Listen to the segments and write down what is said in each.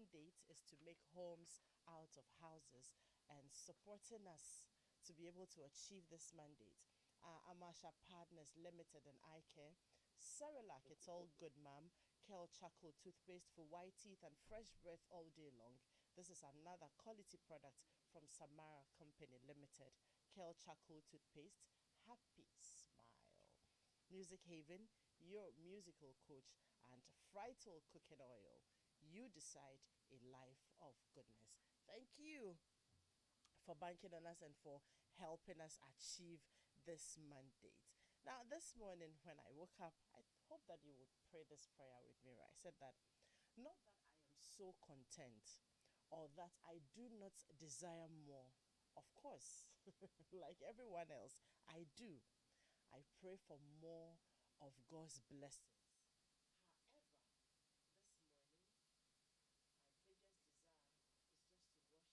mandate is to make homes out of houses, and supporting us to be able to achieve this mandate. Amasha Partners Limited and Eye Care, Cerelac, it's all good, ma'am. Kel Charcoal toothpaste for white teeth and fresh breath all day long. This is another quality product from Samara Company Limited. Kel Charcoal toothpaste, happy smile. Music Haven, your musical coach, and Frital cooking oil. You decide a life of goodness. Thank you for banking on us and for helping us achieve this mandate. Now, this morning when I woke up, I hope that you would pray this prayer with me. Right? I said that, not that I am so content or that I do not desire more. Of course, like everyone else, I do. I pray for more of God's blessings. However, this morning, my biggest desire is just to worship God and just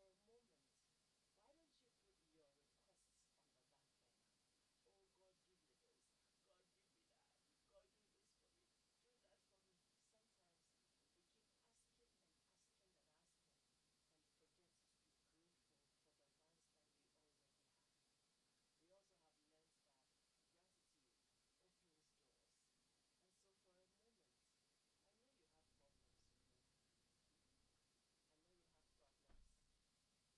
be grateful for everything. So for a moment, why don't you put your requests on the back burner? Oh, God, give me this. God, give me that. God, do this for me. Do that for me. Sometimes we keep asking and asking and asking and forget to be grateful for the ones that we already have. We also have learned that gratitude opens doors. And so for a moment, I know you have problems to go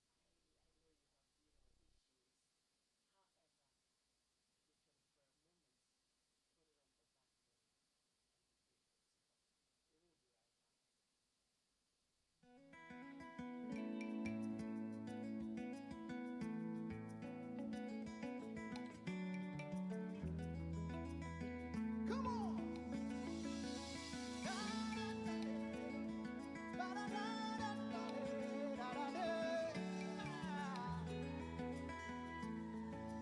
through. I know you have problems. I know you have, issues. However, you can for a moment put it on the back burner and be grateful to God. We will be right back. Come on.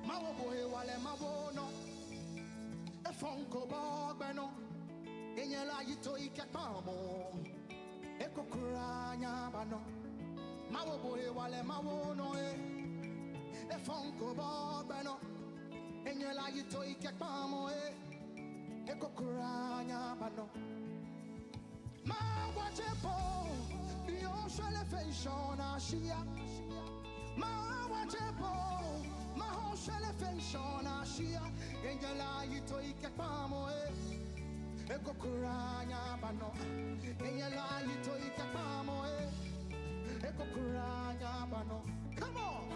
Mawo boy wale mawo no e fonko bogbe no enyela yito ike pamo e kokura nya bano mawo boy wale mawo no e fonko bogbe no enyela yito ike pamo e kokura nya bano ma wachepo yo shele fenshona shia ma wachepo ma ho shele fenshona shia enjala yito ike pamo e kokura nya bano enjala yito ike pamo e kokura nya bano. Come on.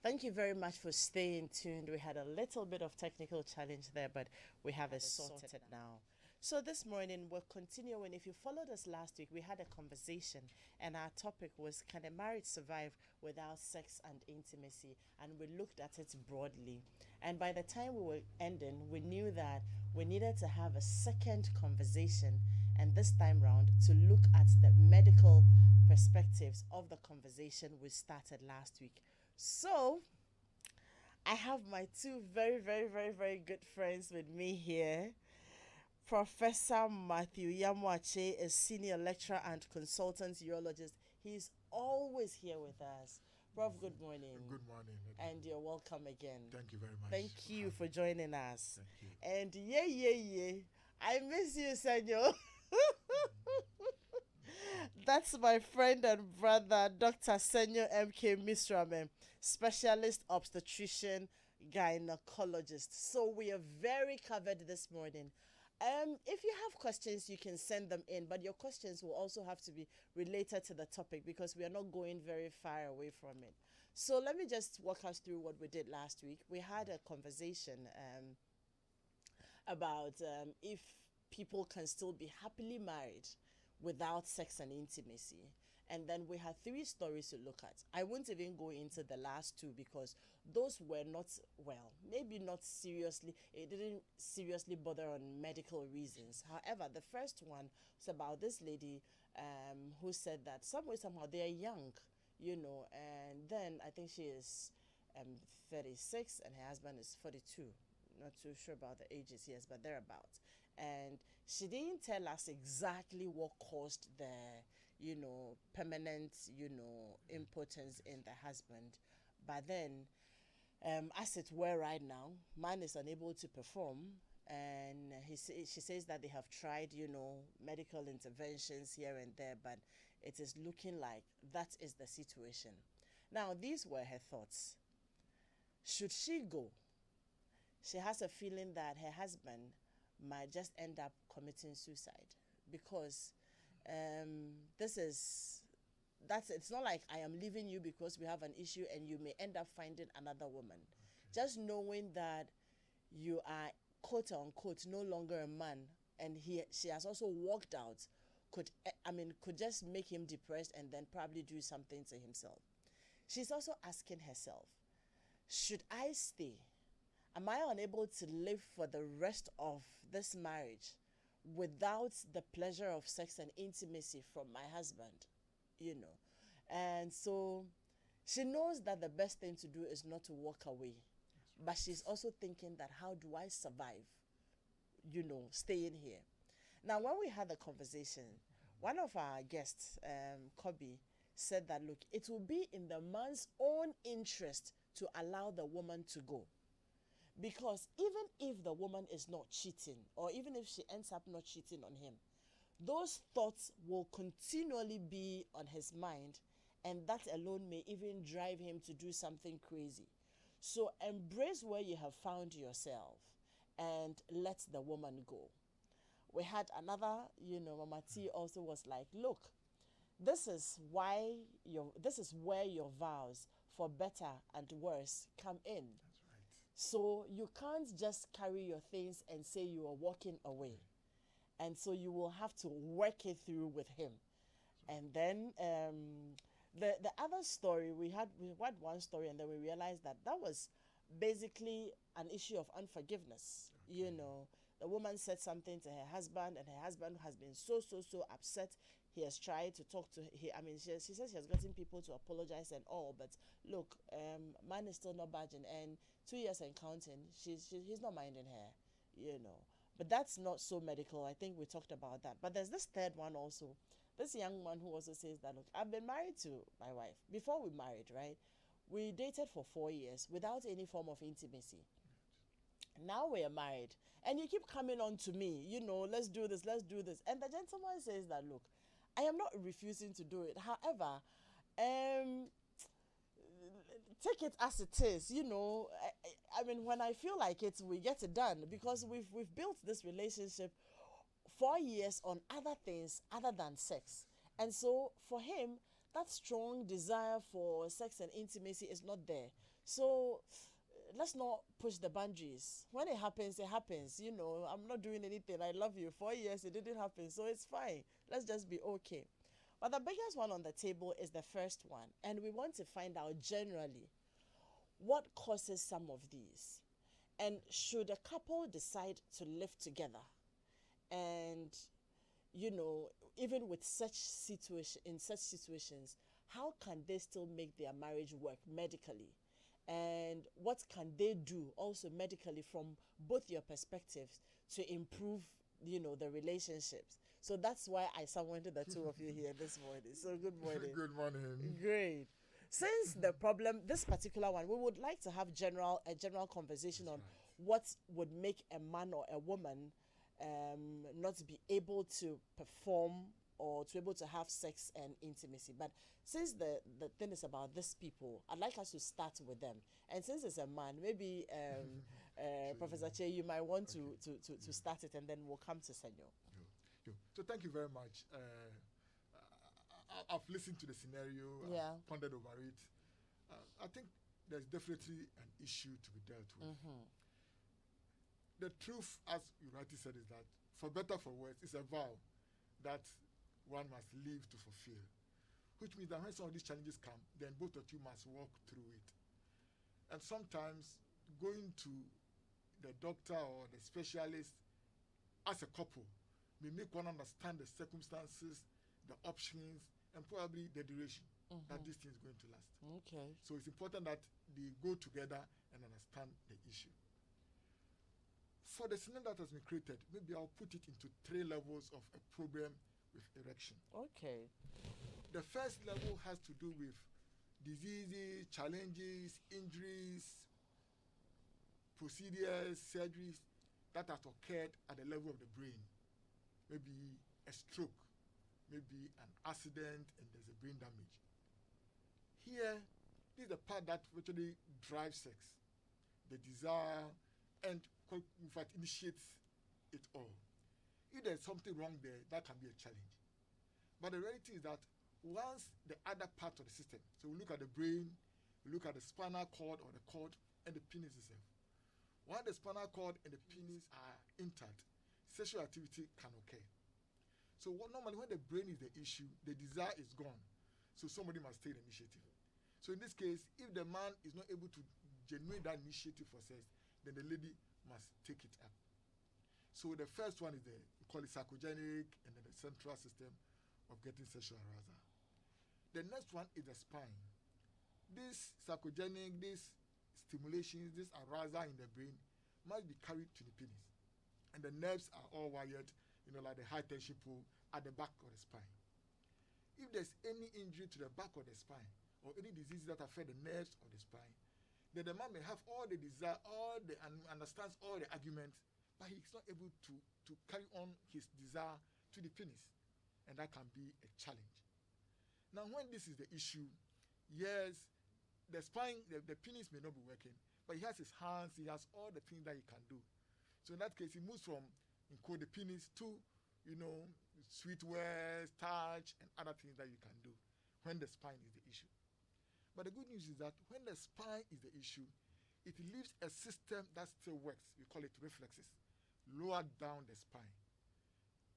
Thank you very much for staying tuned. We had a little bit of technical challenge there, but we have it sorted now. So this morning we're continuing. If you followed us last week, we had a conversation, and our topic was, can a marriage survive without sex and intimacy? And we looked at it broadly. And by the time we were ending, we knew that we needed to have a second conversation, and this time round to look at the medical perspectives of the conversation we started last week. So I have my two very, very, very, very good friends with me here. Professor Matthew Yamwache is senior lecturer and consultant urologist. He's always here with us. Prof, good morning. Good morning. And you're welcome again. Thank you very much. Thank you for joining us. Thank you. And yeah. I miss you, Senor. That's my friend and brother, Dr. Senor M.K. Misrame, specialist obstetrician gynecologist. So we are very covered this morning. If you have questions, you can send them in, but your questions will also have to be related to the topic because we are not going very far away from it. So let me just walk us through what we did last week. We had a conversation about if people can still be happily married without sex and intimacy. And then we had three stories to look at. I won't even go into the last two because those were not, well, maybe not seriously, it didn't seriously bother on medical reasons. However, the first one was about this lady who said that somehow they are young, and then I think she is 36 and her husband is 42. Not too sure about the ages, yes, but thereabouts. And she didn't tell us exactly what caused the permanent, impotence in the husband. But then, as it were right now, man is unable to perform. And she says that they have tried, medical interventions here and there, but it is looking like that is the situation. Now, these were her thoughts. Should she go? She has a feeling that her husband might just end up committing suicide because it's not like I am leaving you because we have an issue and you may end up finding another woman. Just knowing that you are quote unquote no longer a man and she has also walked out could just make him depressed and then probably do something to himself. She's also asking herself, should I stay? Am I unable to live for the rest of this marriage without the pleasure of sex and intimacy from my husband? And so she knows that the best thing to do is not to walk away. But she's also thinking that how do I survive, staying here? Now, when we had the conversation, one of our guests, Kobe, said that, look, it will be in the man's own interest to allow the woman to go. Because even if the woman is not cheating, or even if she ends up not cheating on him, those thoughts will continually be on his mind, and that alone may even drive him to do something crazy. So embrace where you have found yourself and let the woman go. We had another, Mama T also was like, look, this is where your vows for better and worse come in. So you can't just carry your things and say you are walking away. And so you will have to work it through with him. And then the other story, we had one story and then we realized that was basically an issue of unforgiveness. The woman said something to her husband and her husband has been so upset. He has tried to talk to she says she has gotten people to apologize and all, but look, man is still not budging, and 2 years and counting, he's not minding her, But that's not so medical. I think we talked about that. But there's this third one also. This young man who also says that, look, I've been married to my wife. Before we married, right? We dated for 4 years without any form of intimacy. Now we are married. And you keep coming on to me, let's do this. And the gentleman says that, look, I am not refusing to do it. However, take it as it is, when I feel like it, we get it done because we've built this relationship 4 years on other things other than sex. And so for him, that strong desire for sex and intimacy is not there. So let's not push the boundaries. When it happens, it happens. You know, I'm not doing anything. I love you. 4 years, it didn't happen. So it's fine. Let's just be okay. But the biggest one on the table is the first one. And we want to find out generally what causes some of these. And should a couple decide to live together and, you know, even with in such situations, how can they still make their marriage work medically? And what can they do also medically from both your perspectives to improve, you know, the relationships? So that's why I summoned the two of you here this morning. So good morning. Good morning. Great. Since the problem, this particular one, we would like to have a general conversation on what would make a man or a woman not be able to perform or to be able to have sex and intimacy. But since the thing is about these people, I'd like us to start with them. And since it's a man, maybe Professor Che, you might want to start it, and then we'll come to Senor. So thank you very much. I've listened to the scenario, Yeah. I've pondered over it. I think there's definitely an issue to be dealt with. The truth, as you rightly said, is that for better for worse, it's a vow that one must live to fulfill. Which means that when some of these challenges come, then both of you must walk through it. And sometimes going to the doctor or the specialist as a couple may make one understand the circumstances, the options, and probably the duration that this thing is going to last. Okay. So it's important that they go together and understand the issue. For the scenario that has been created, maybe I'll put it into 3 levels of a problem with erection. Okay. The first level has to do with diseases, challenges, injuries, procedures, surgeries that have occurred at the level of the brain. Maybe a stroke, maybe an accident, and there's a brain damage. Here, this is the part that virtually drives sex, the desire, and in fact initiates it all. If there's something wrong there, that can be a challenge. But the reality is that once the other part of the system, so we look at the brain, we look at the spinal cord or the cord, and the penis itself. Once the spinal cord and the penis are intact, sexual activity can occur. So normally when the brain is the issue, the desire is gone. So somebody must take the initiative. So in this case, if the man is not able to generate that initiative for sex, then the lady must take it up. So the first one is we call it sarcogenic, and then the central system of getting sexual arousal. The next one is the spine. This sarcogenic, this stimulations, this arousal in the brain must be carried to the penis. And the nerves are all wired, like the high tension pole at the back of the spine. If there's any injury to the back of the spine or any diseases that affect the nerves of the spine, then the man may have all the desire, and understands all the arguments, but he's not able to carry on his desire to the penis. And that can be a challenge. Now, when this is the issue, yes, the spine, the penis may not be working, but he has his hands, he has all the things that he can do. So in that case, he moves from the penis to, sweet words, touch, and other things that you can do when the spine is the issue. But the good news is that when the spine is the issue, it leaves a system that still works. We call it reflexes, lower down the spine.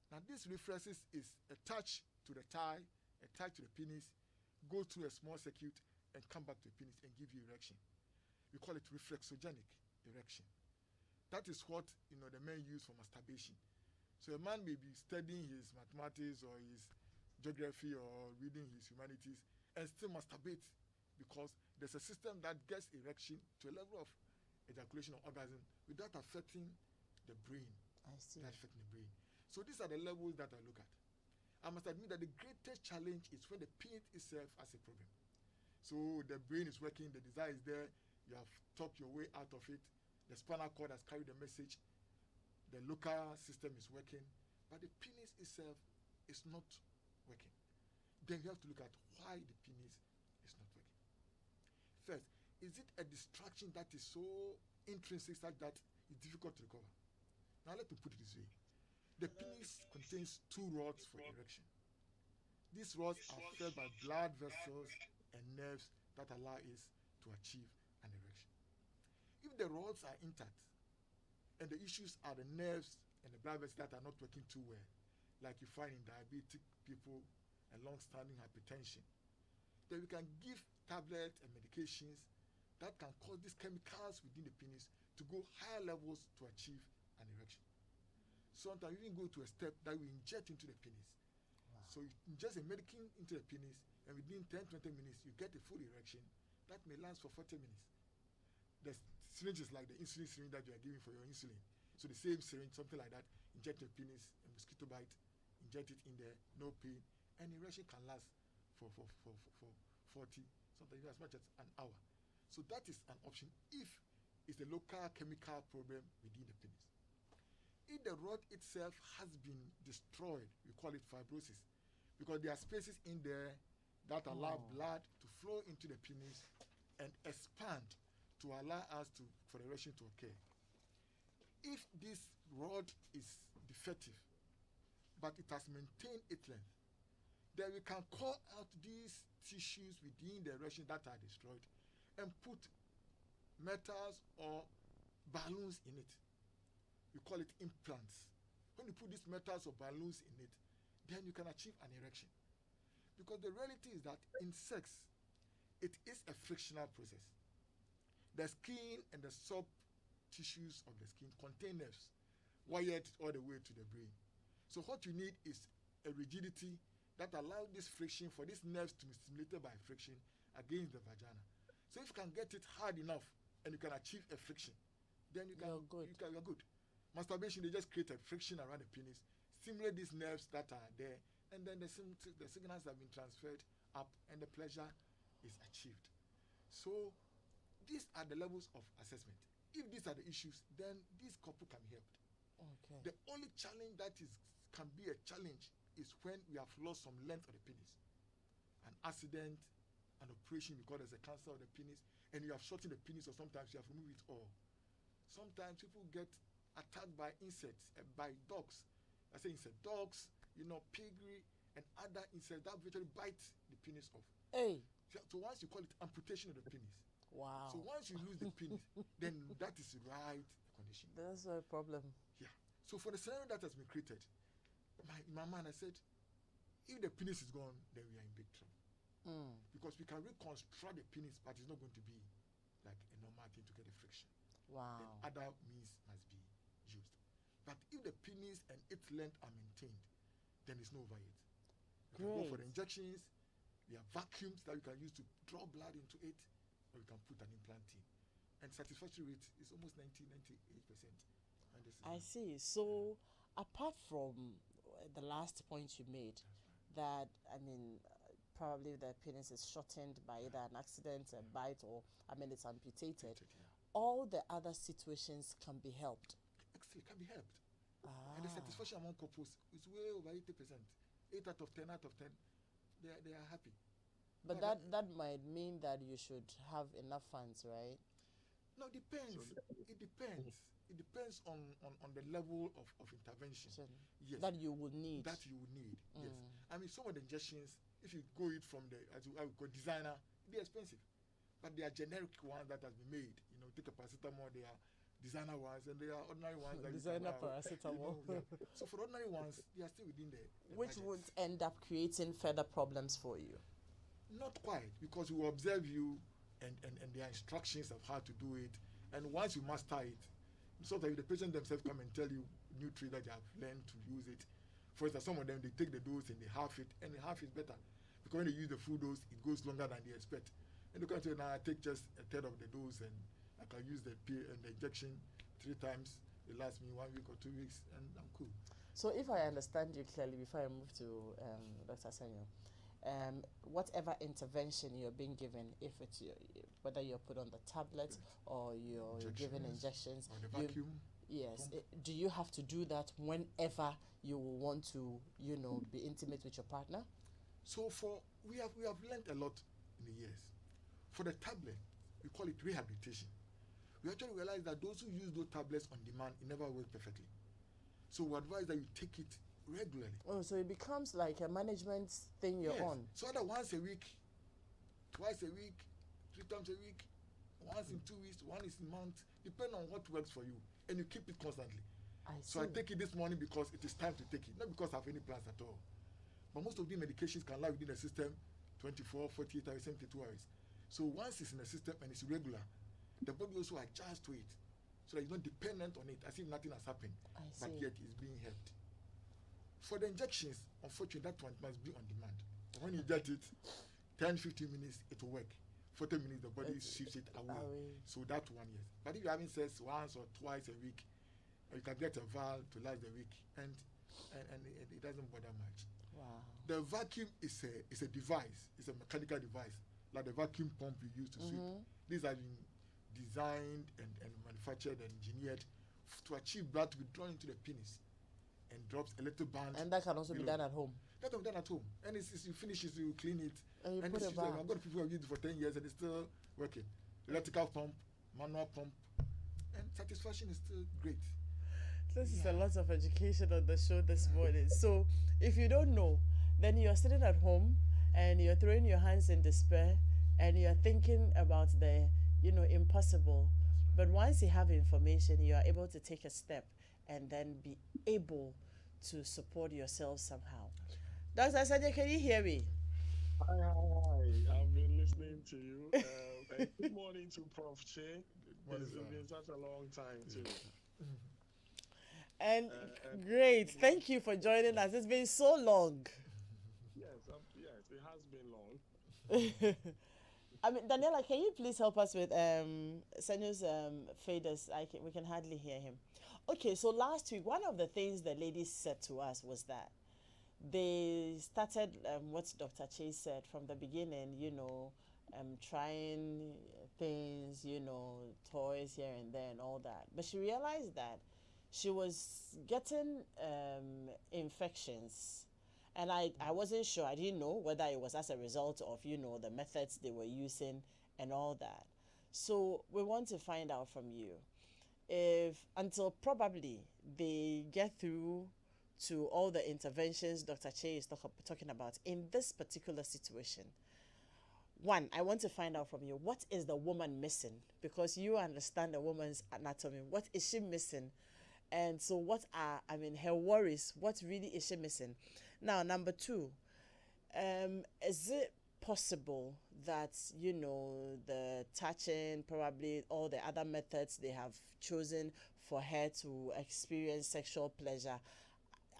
Now, these reflexes is a touch to the thigh, a touch to the penis, go through a small circuit, and come back to the penis and give you erection. We call it reflexogenic erection. That is what the men use for masturbation. So a man may be studying his mathematics or his geography or reading his humanities and still masturbate because there's a system that gets erection to a level of ejaculation or orgasm without affecting the brain. I see. Without affecting the brain. So these are the levels that I look at. I must admit that the greatest challenge is when the penis itself has a problem. So the brain is working, the desire is there, you have talked your way out of it, the spinal cord has carried the message, the local system is working, but the penis itself is not working. Then you have to look at why the penis is not working. First, is it a distraction that is so intrinsic such that it's difficult to recover? Now let me put it this way. The penis contains 2 rods for erection. These rods are fed by blood vessels and nerves that allow us to achieve an erection. If the rods are intact and the issues are the nerves and the blood vessels that are not working too well, like you find in diabetic people and long-standing hypertension, then we can give tablets and medications that can cause these chemicals within the penis to go higher levels to achieve an erection. Sometimes we even go to a step that we inject into the penis. Wow. So you inject a medicine into the penis, and within 10-20 minutes, you get a full erection that may last for 40 minutes. The syringe is like the insulin syringe that you are giving for your insulin. So the same syringe, something like that, inject your penis, a mosquito bite, inject it in there, no pain, and erection can last for 40, sometimes as much as an hour. So that is an option if it's a local chemical problem within the penis. If the rod itself has been destroyed, we call it fibrosis, because there are spaces in there that allow blood to flow into the penis and expand to allow us for the erection to occur. If this rod is defective, but it has maintained its length, then we can call out these tissues within the erection that are destroyed and put metals or balloons in it. We call it implants. When you put these metals or balloons in it, then you can achieve an erection. Because the reality is that in sex, it is a frictional process. The skin and the soft tissues of the skin contain nerves wired all the way to the brain. So what you need is a rigidity that allows this friction for these nerves to be stimulated by friction against the vagina. So if you can get it hard enough and you can achieve a friction, then you're good. Masturbation, they just create a friction around the penis, stimulate these nerves that are there, and then the signals have been transferred up and the pleasure is achieved. So these are the levels of assessment. If these are the issues, then this couple can be helped. Okay. The only challenge that can be a challenge is when we have lost some length of the penis. An accident, an operation because there's a cancer of the penis, and you have shortened the penis, or sometimes you have removed it all. Sometimes people get attacked by insects, by dogs. I say insects, dogs, piggery, and other insects that virtually bite the penis off. Hey. So once you call it amputation of the penis. Wow. So once you lose the penis, then that is the right condition. That's a problem. Yeah. So for the scenario that has been created, in my mind I said, if the penis is gone, then we are in big trouble. Because we can reconstruct the penis, but it's not going to be like a normal thing to get a friction. Wow. Then other means must be used. But if the penis and its length are maintained, then it's not over yet. We can go for the injections. We have vacuums that we can use to draw blood into it, or we can put an implant in. And satisfaction rate is almost 98%. And this is I see. So apart from the last point you made, that probably the penis is shortened by either an accident, a bite, or it's amputated. All the other situations can be helped. Actually, can be helped. And the satisfaction among couples is way over 80%. 8 out of 10 they are happy. But that might mean that you should have enough funds, right? No, it depends. It depends. It depends on the level of intervention. Yes. That you would need. Yes. Some of the injections, if you go it from the, as I would call designer, they're expensive. But they are generic ones that have been made. Take a paracetamol, they are designer ones, and they are ordinary ones. Designer paracetamol. So for ordinary ones, they are still within the which budget. Would end up creating further problems for you. Not quite, because we will observe you and their instructions of how to do it. And once you master it, sort of the patient themselves come and tell you new trick that they have learned to use it. For instance, some of them, they take the dose and they half it, and the half is better. Because when they use the full dose, it goes longer than they expect. And they can say, now I take just a third of the dose, and I can use the injection 3 times. It lasts me 1 week or 2 weeks, and I'm cool. So if I understand you clearly, before I move to Dr. Senyo, whatever intervention you're being given, if it's whether you're put on the tablet or you're given injections, or the vacuum. Yes. Do you have to do that whenever you want to, be intimate with your partner? So we have learned a lot in the years. For the tablet, we call it rehabilitation. We actually realize that those who use those tablets on demand, it never works perfectly. So we advise that you take it regularly. Oh, so it becomes like a management thing you're on. So either once a week, twice a week, 3 times a week, once in 2 weeks, one is a month, depending on what works for you, and you keep it constantly. see. So I take it this morning because it is time to take it, not because I have any plans at all. But most of the medications can lie within the system 24, 48 hours, 72 hours. So once it's in the system and it's regular, the body also adjusts to it, so that you're not dependent on it as if nothing has happened, but yet it's being helped. For the injections, unfortunately, that one must be on demand. When you get it, 10, 15 minutes, it will work. 40 minutes, the body shifts it away. So that one, yes. But if you're having sex once or twice a week, you can get a valve to last the week, and it doesn't bother much. Wow. The vacuum is a device. It's a mechanical device, like the vacuum pump you use to sweep. These have been designed and manufactured and engineered to achieve blood to be drawn into the penis and drops a little band. And that can also be done at home. That can be done at home. And it's you finish it, you clean it. And you put it back. I've got people who have used it for 10 years and it's still working. Electrical pump, manual pump, and satisfaction is still great. This is a lot of education on the show this morning. So if you don't know, then you're sitting at home and you're throwing your hands in despair and you're thinking about the, impossible. But once you have information, you are able to take a step and then be able to support yourself somehow. Dr. Sadia, can you hear me? Hi. I've been listening to you. And good morning to Prof. Che. It's been such a long time, too. And great. Thank you for joining us. It's been so long. Yes, it has been long. I mean, Daniela, can you please help us with Senyo's faders? We can hardly hear him. Okay, so last week, one of the things the ladies said to us was that they started what Dr. Chase said from the beginning, trying things, toys here and there and all that. But she realized that she was getting infections. And I wasn't sure. I didn't know whether it was as a result of, the methods they were using and all that. So we want to find out from you if until probably they get through to all the interventions Dr. Che is talking about in this particular situation. One, I want to find out from you, what is the woman missing? Because you understand the woman's anatomy. What is she missing? And so what are, her worries? What really is she missing? Now, number two, is it possible that, the touching, probably all the other methods they have chosen for her to experience sexual pleasure,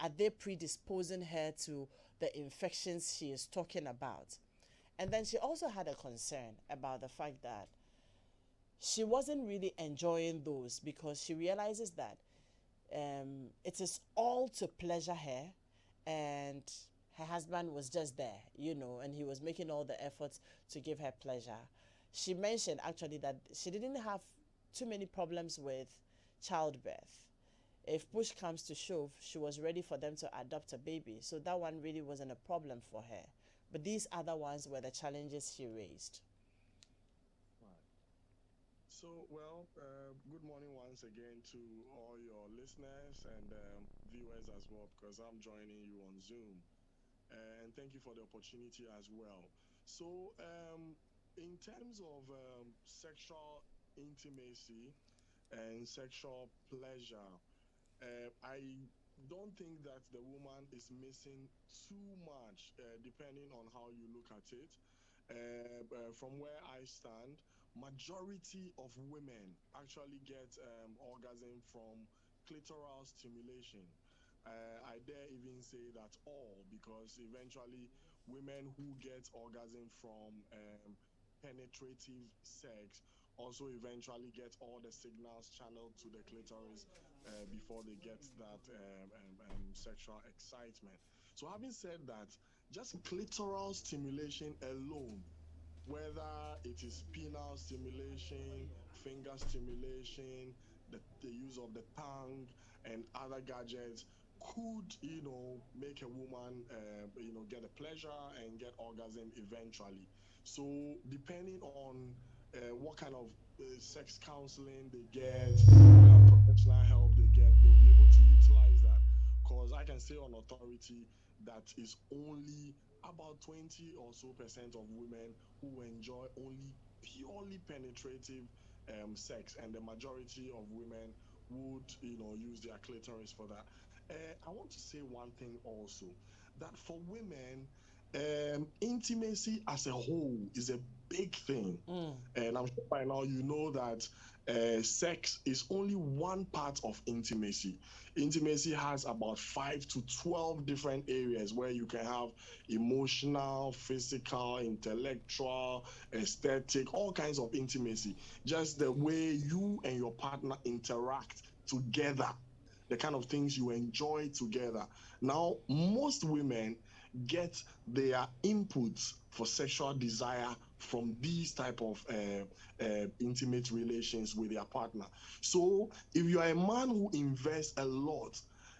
are they predisposing her to the infections she is talking about? And then she also had a concern about the fact that she wasn't really enjoying those because she realizes that it is all to pleasure her, and her husband was just there, and he was making all the efforts to give her pleasure. She mentioned actually that she didn't have too many problems with childbirth. If push comes to shove, she was ready for them to adopt a baby. So that one really wasn't a problem for her. But these other ones were the challenges she raised. So, good morning once again to all your listeners and viewers as well, because I'm joining you on Zoom. And thank you for the opportunity as well. So, in terms of sexual intimacy and sexual pleasure, I don't think that the woman is missing too much, depending on how you look at it. From where I stand, majority of women actually get orgasm from clitoral stimulation. I dare even say that all, because eventually women who get orgasm from penetrative sex also eventually get all the signals channeled to the clitoris before they get that sexual excitement. So having said that, just clitoral stimulation alone, whether it is penile stimulation, finger stimulation, the use of the tongue and other gadgets could, make a woman, get a pleasure and get orgasm eventually. So depending on what kind of sex counseling they get, what kind of professional help they get, they'll be able to utilize that. Because I can say on authority that is only about 20 or so % of women who enjoy only purely penetrative sex, and the majority of women would, use their clitoris for that. I want to say one thing also, that for women, intimacy as a whole is a big thing. Mm. And I'm sure by now you know that sex is only one part of intimacy. Intimacy has about 5 to 12 different areas where you can have emotional, physical, intellectual, aesthetic, all kinds of intimacy. Just the way you and your partner interact together, the kind of things you enjoy together. Now, most women get their inputs for sexual desire from these type of intimate relations with their partner. So if you are a man who invests a lot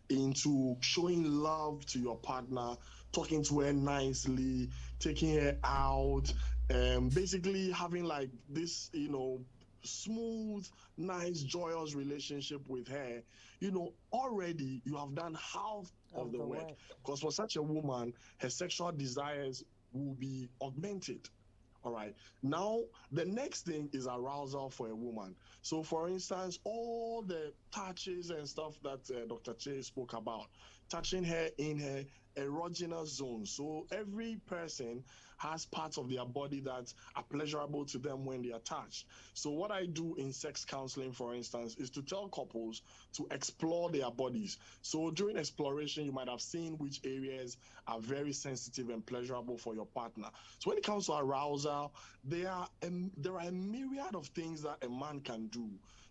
into showing love to your partner, talking to her nicely, taking her out, basically having like this, smooth, nice, joyous relationship with her, already you have done half of Of the the work. work. Because for such a woman, her sexual desires will be augmented. All right. Now, the next thing is arousal for a woman. So, for instance, all the touches and stuff that Dr. Che spoke about, touching her in her erogenous zone. So, every person has parts of their body that are pleasurable to them when they are touched. So, what I do in sex counseling, for instance, is to tell couples to explore their bodies. So, during exploration, you might have seen which areas are very sensitive and pleasurable for your partner. So when it comes to arousal, there are a myriad of things that a man can do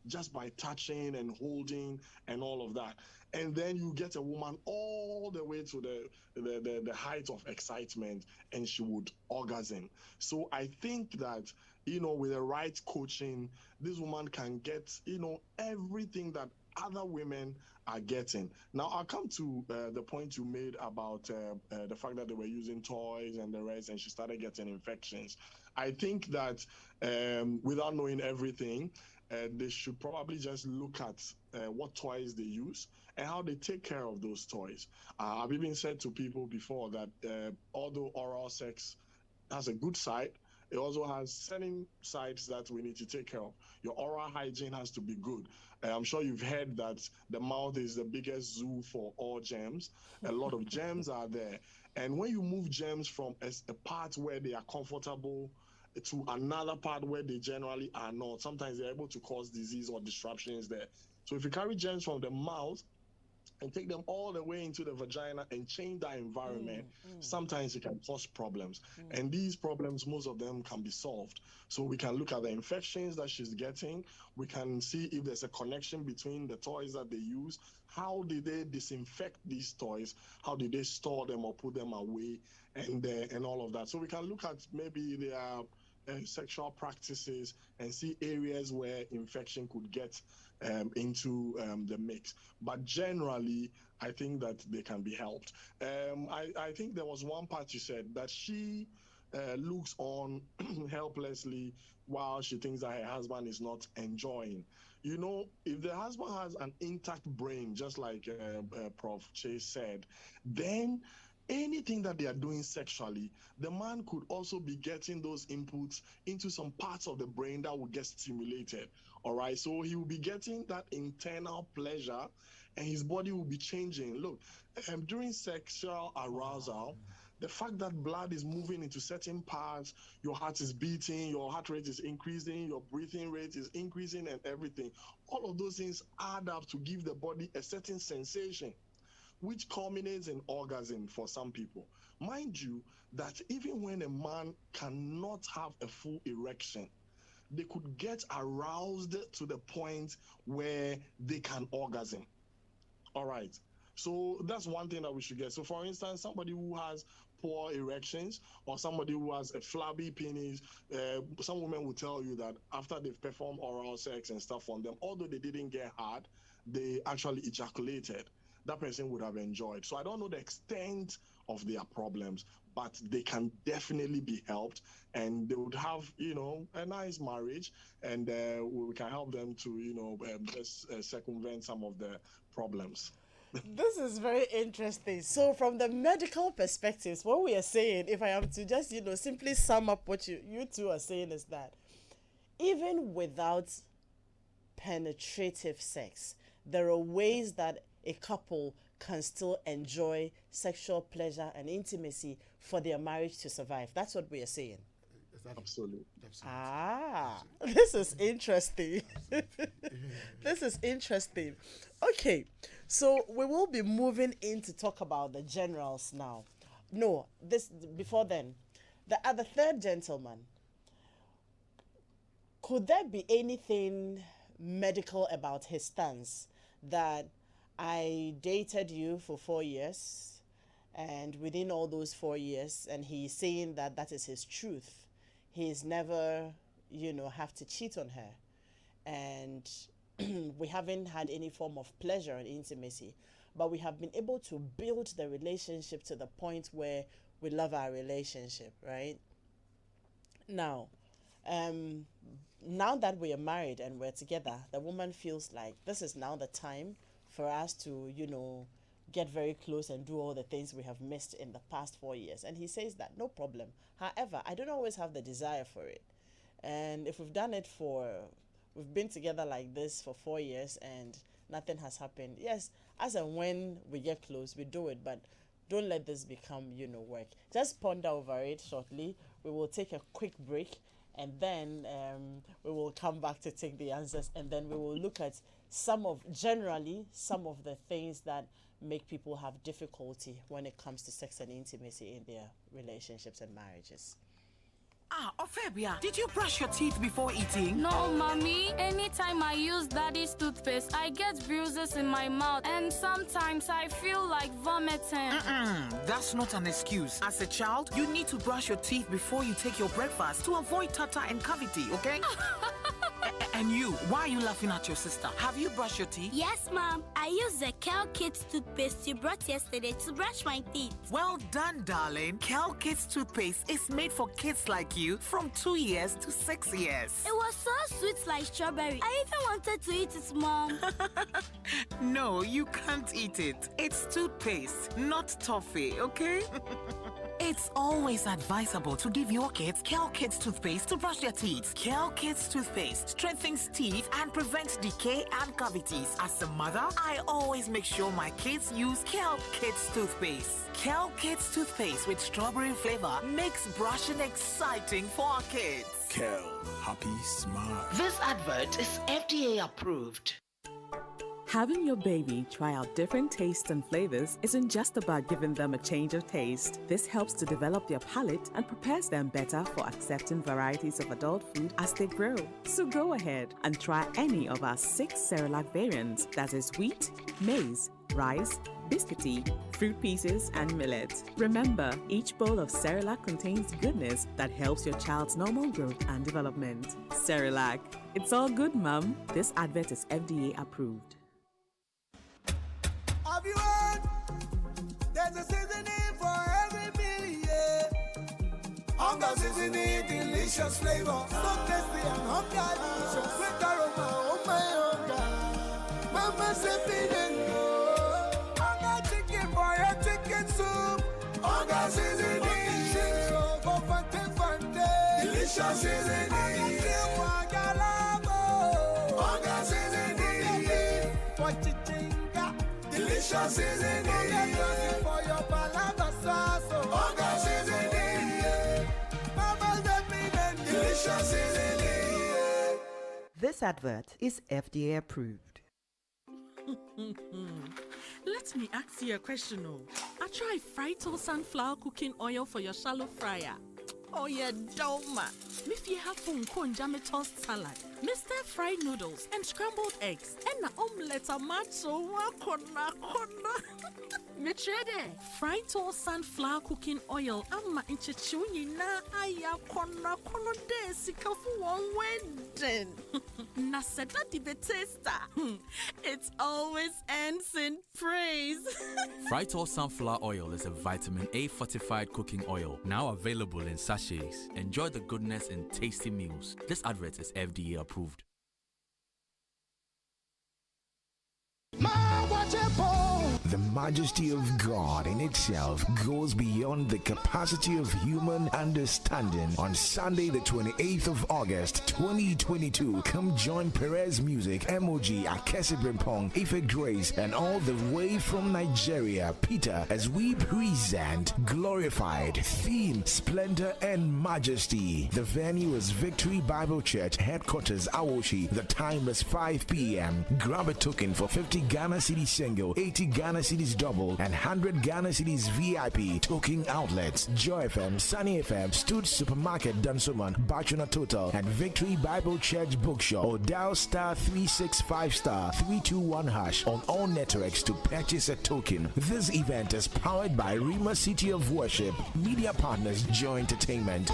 just by touching and holding and all of that. And then you get a woman all the way to the height of excitement, and she would orgasm. So I think that, with the right coaching, this woman can get, everything that other women are getting. Now, I'll come to the point you made about the fact that they were using toys and the rest, and she started getting infections. I think that without knowing everything, they should probably just look at what toys they use and how they take care of those toys. I've even said to people before that although oral sex has a good side, it also has certain sides that we need to take care of. Your oral hygiene has to be good. I'm sure you've heard that the mouth is the biggest zoo for all germs. A lot of germs are there. And when you move germs from a part where they are comfortable to another part where they generally are not, sometimes they're able to cause disease or disruptions there. So if you carry germs from the mouth and take them all the way into the vagina and change that environment, sometimes it can cause problems. And these problems, most of them can be solved. So we can look at the infections that she's getting. We can see if there's a connection between the toys that they use. How did they disinfect these toys? How did they store them or put them away? And all of that. So we can look at maybe their sexual practices and see areas where infection could get into the mix. But generally, I think that they can be helped. I think there was one part you said that she looks on helplessly while she thinks that her husband is not enjoying. If the husband has an intact brain, just like Prof. Chase said, then anything that they are doing sexually, the man could also be getting those inputs into some parts of the brain that will get stimulated. All right. So he will be getting that internal pleasure and his body will be changing. Look, during sexual arousal, the fact that blood is moving into certain parts, your heart is beating, your heart rate is increasing, your breathing rate is increasing, and everything, all of those things add up to give the body a certain sensation, which culminates in orgasm for some people. Mind you, that even when a man cannot have a full erection, they could get aroused to the point where they can orgasm. All right. So that's one thing that we should get. So, for instance, somebody who has poor erections or somebody who has a flabby penis, some women will tell you that after they've performed oral sex and stuff on them, although they didn't get hard, they actually ejaculated. That person would have enjoyed. So I don't know the extent of their problems, but they can definitely be helped, and they would have, a nice marriage, and we can help them to, just circumvent some of the problems. This is very interesting. So, from the medical perspectives, what we are saying, if I am to just, simply sum up what you two are saying, is that even without penetrative sex, there are ways that a couple can still enjoy sexual pleasure and intimacy for their marriage to survive. That's what we are saying. Absolutely. Ah, this is interesting. This is interesting. Okay, so we will be moving in to talk about the generals now. No, this before then, the third gentleman. Could there be anything medical about his stance that I dated you for 4 years, and within all those 4 years, and he's saying that that is his truth, he's never, have to cheat on her, and we haven't had any form of pleasure and intimacy, but we have been able to build the relationship to the point where we love our relationship, right? Now, now that we are married and we're together, the woman feels like this is now the time for us to, get very close and do all the things we have missed in the past 4 years. And he says that no problem. However, I don't always have the desire for it. And if we've been together like this for 4 years and nothing has happened, yes, as and when we get close, we do it, but don't let this become, work. Just ponder over it shortly. We will take a quick break, and then we will come back to take the answers, and then we will look at some of the things that make people have difficulty when it comes to sex and intimacy in their relationships and marriages. Ophebia, did you brush your teeth before eating? No, mommy. Anytime I use daddy's toothpaste, I get bruises in my mouth, and sometimes I feel like vomiting. That's not an excuse. As a child, you need to brush your teeth before you take your breakfast to avoid tartar and cavity, okay? And you, why are you laughing at your sister? Have you brushed your teeth? Yes, Mom. I used the Kel Kids toothpaste you brought yesterday to brush my teeth. Well done, darling. Kel Kids toothpaste is made for kids like you from 2 years to 6 years. It was so sweet like strawberry. I even wanted to eat it, Mom. No, you can't eat it. It's toothpaste, not toffee, okay? It's always advisable to give your kids Kel Kids toothpaste to brush their teeth. Kel Kids toothpaste strengthens teeth and prevents decay and cavities. As a mother, I always make sure my kids use Kel Kids toothpaste. Kel Kids toothpaste with strawberry flavor makes brushing exciting for our kids. Kel, happy smart. This advert is FDA approved. Having your baby try out different tastes and flavors isn't just about giving them a change of taste. This helps to develop their palate and prepares them better for accepting varieties of adult food as they grow. So go ahead and try any of our 6 Cerelac variants, that is wheat, maize, rice, biscuity, fruit pieces, and millet. Remember, each bowl of Cerelac contains goodness that helps your child's normal growth and development. Cerelac, it's all good, Mum. This advert is FDA approved. Have you heard? There's a seasoning for every meal, yeah. Hunger seasoning, delicious flavor, so tasty and hunger delicious. Sweet aroma, oh my hunger. Mama said, hunger chicken for your chicken soup. Hunger seasoning, for fante. Delicious seasoning. Hunger seasoning, for chicken. Delicious seasoning for your palava sauce. Hunger seasoning, Mama's happy. Delicious seasoning. This advert is FDA approved. Let me ask you a question. I tried Frito sunflower cooking oil for your shallow fryer. Oh yeah, doma. If you have jame tossed salad, Mr. Fried noodles and scrambled eggs, and na omelette macho kona. Me trade Frito sunflower cooking oil amma inchechuni na aya kona de sikafu one wedding. Na seda di betesta. It always ends in praise. Frito sunflower oil is a vitamin A fortified cooking oil, now available in sachets. Enjoy the goodness in tasty meals. This advert is FDA approved. The majesty of God in itself goes beyond the capacity of human understanding. On Sunday, the 28th of August, 2022, come join Perez Music, Emoji, Akesi Brimpong, Ife Grace, and all the way from Nigeria, Peter, as we present Glorified, Theme, Splendor, and Majesty. The venue is Victory Bible Church, Headquarters, Awoshi. The time is 5 p.m. Grab a token for 50 Ghana Cedis single, 80 Ghana Cedis double, and 100 Ghana Cedis VIP. Token outlets: Joy FM, Sunny FM, Stood Supermarket, Dansoman, Bachuna Total, and Victory Bible Church Bookshop. Or dial star 365 star 321 hash on all networks to purchase a token. This event is powered by Rima City of Worship. Media partners: Joy Entertainment.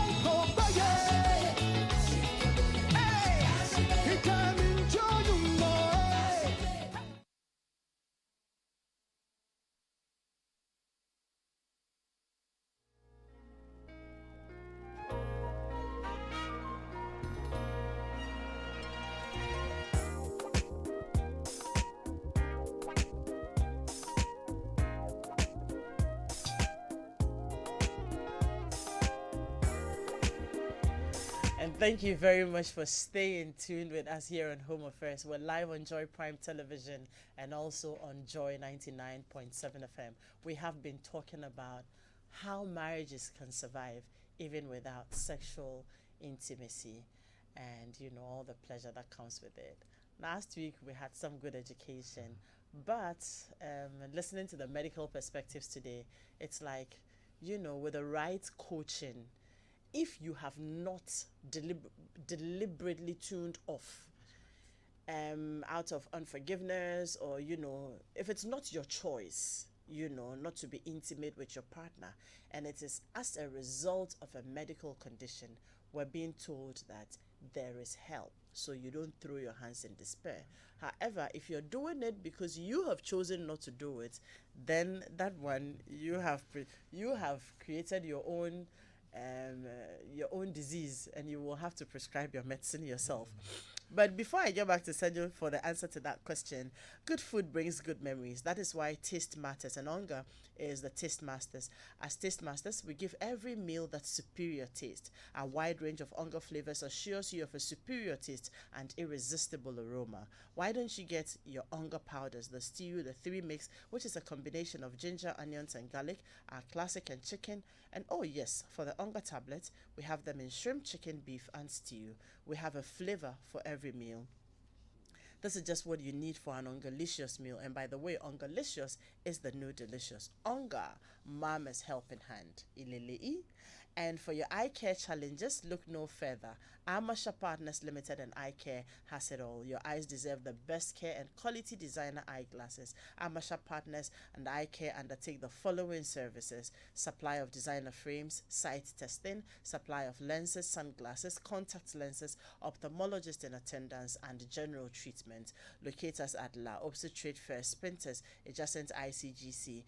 And thank you very much for staying tuned with us here on Home Affairs. We're live on Joy Prime Television and also on Joy 99.7 FM. We have been talking about how marriages can survive even without sexual intimacy and, you know, all the pleasure that comes with it. Last week we had some good education, but listening to the medical perspectives today, it's like, you know, with the right coaching, if you have not deliberately tuned off out of unforgiveness, or, you know, if it's not your choice, you know, not to be intimate with your partner, and it is as a result of a medical condition, we're being told that there is help, so you don't throw your hands in despair. However, if you're doing it because you have chosen not to do it, then that one, you have created your own disease, and you will have to prescribe your medicine yourself. But before I get back to Sergio for the answer to that question, good food brings good memories. That is why taste matters, and Onga is the taste masters. As taste masters, we give every meal that superior taste. A wide range of Onga flavors assures you of a superior taste and irresistible aroma. Why don't you get your Onga powders, the stew, the 3 mix, which is a combination of ginger, onions, and garlic, our classic and chicken. And oh yes, for the Onga tablets, we have them in shrimp, chicken, beef, and stew. We have a flavor for every meal. This is just what you need for an Ongalicious meal. And by the way, Ongalicious is the new delicious. Onga, Mama's helping hand. Ililii. And for your eye care challenges, look no further. Amasha Partners Limited and Eye Care has it all. Your eyes deserve the best care and quality designer eyeglasses. Amasha Partners and Eye Care undertake the following services: supply of designer frames, sight testing, supply of lenses, sunglasses, contact lenses, ophthalmologist in attendance, and general treatment. Locate us at La Opposite Trade Fair, Sprinters, adjacent ICGC,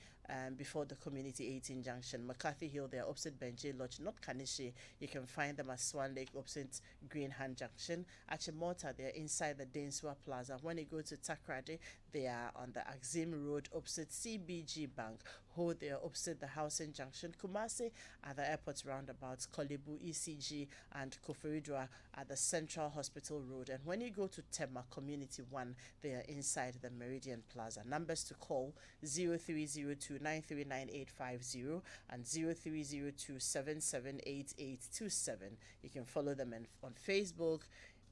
before the Community 18 Junction. McCarthy Hill, they are opposite Benjay Lodge, not Kanishi. You can find them at Swan Lake, opposite Green Hand Junction. Achimota, they are inside the Dainswa Plaza. When you go to Takrade, they are on the Axim Road, opposite CBG Bank. Ho, they are opposite the Housing Junction. Kumasi at the airport roundabouts. Kolebu, ECG, and Koforidua at the Central Hospital Road. And when you go to Tema Community 1, they are inside the Meridian Plaza. Numbers to call: 0302-939850 and 0302-778827. You can follow them on Facebook,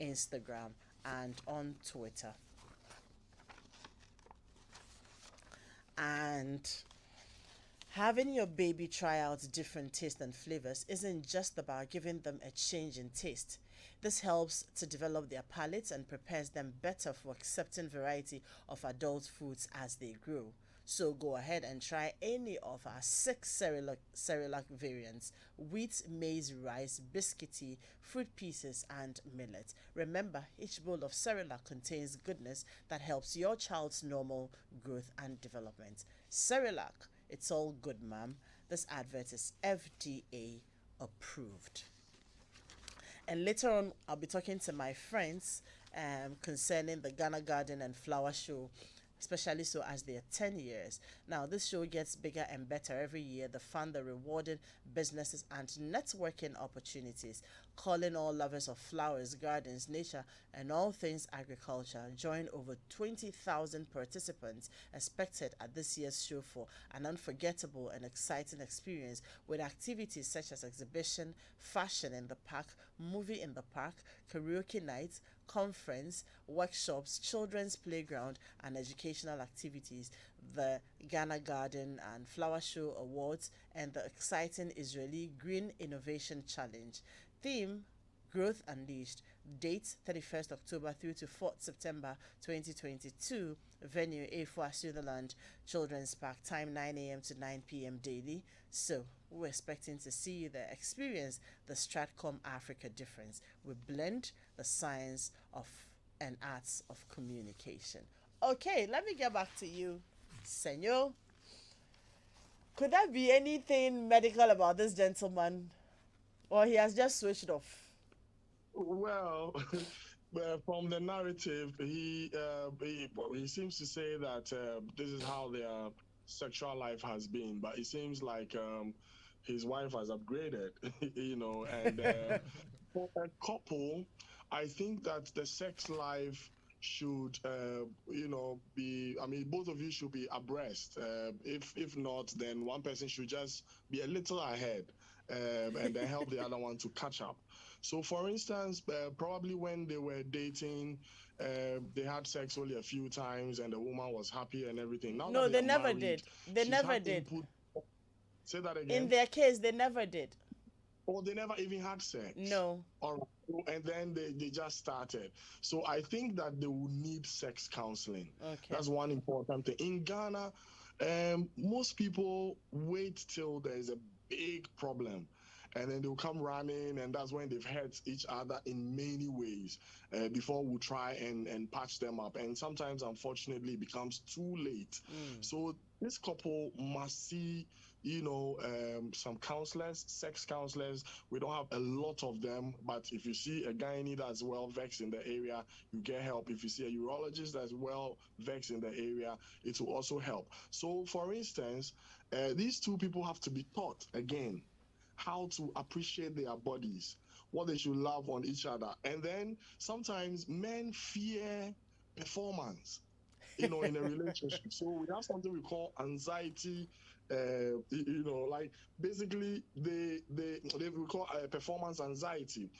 Instagram, and on Twitter. And having your baby try out different tastes and flavors isn't just about giving them a change in taste. This helps to develop their palates and prepares them better for accepting variety of adult foods as they grow. So go ahead and try any of our 6 Cerelac variants: wheat, maize, rice, biscuity, fruit pieces, and millet. Remember, each bowl of Cerelac contains goodness that helps your child's normal growth and development. Cerelac, it's all good, ma'am. This advert is FDA approved. And later on, I'll be talking to my friends concerning the Ghana Garden and Flower Show especially so as they are 10 years. Now, this show gets bigger and better every year. The fun, the rewarding businesses, and networking opportunities. Calling all lovers of flowers, gardens, nature, and all things agriculture. Join over 20,000 participants expected at this year's show for an unforgettable and exciting experience with activities such as exhibition, fashion in the park, movie in the park, karaoke nights, conference, workshops, children's playground, and educational activities, the Ghana Garden and Flower Show Awards, and the exciting Israeli Green Innovation Challenge. Theme: Growth Unleashed. Date: 31st October through to 4th September 2022. Venue: A4 Sutherland Children's Park. Time: 9 a.m. to 9 p.m. daily. So, we're expecting to see you there. Experience the Stratcom Africa difference. We blend the science of and arts of communication. Okay, let me get back to you, Senor. Could there be anything medical about this gentleman? Or he has just switched off? Well, from the narrative, he seems to say that this is how their sexual life has been, but it seems like his wife has upgraded, and for a couple, I think that the sex life should, be, I mean, both of you should be abreast. If not, then one person should just be a little ahead and then help the other one to catch up. So, for instance, probably when they were dating, they had sex only a few times and the woman was happy and everything. Now No, that they are never married, did. They she's never had did. input. Say that again. In their case, they never did. Or they never even had sex. No. Or and then they just started. So I think that they will need sex counseling. Okay. That's one important thing. In Ghana, most people wait till there is a big problem. And then they'll come running, and that's when they've hurt each other in many ways before we try and patch them up. And sometimes, unfortunately, it becomes too late. So this couple must see, some counselors, sex counselors. We don't have a lot of them, but if you see a gynae that's well vexed in the area, you get help. If you see a urologist that's well vexed in the area, it will also help. So, for instance, these two people have to be taught again how to appreciate their bodies, what they should love on each other. And then sometimes men fear performance, in a relationship. So we have something we call anxiety, like basically they we call performance anxiety.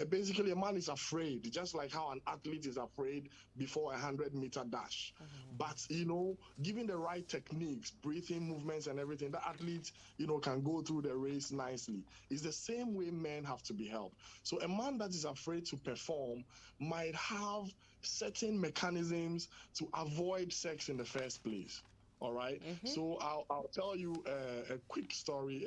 Basically, a man is afraid, just like how an athlete is afraid before a 100-meter dash. But, given the right techniques, breathing movements and everything, the athlete, can go through the race nicely. It's the same way men have to be helped. So a man that is afraid to perform might have certain mechanisms to avoid sex in the first place. All right. So I'll tell you a quick story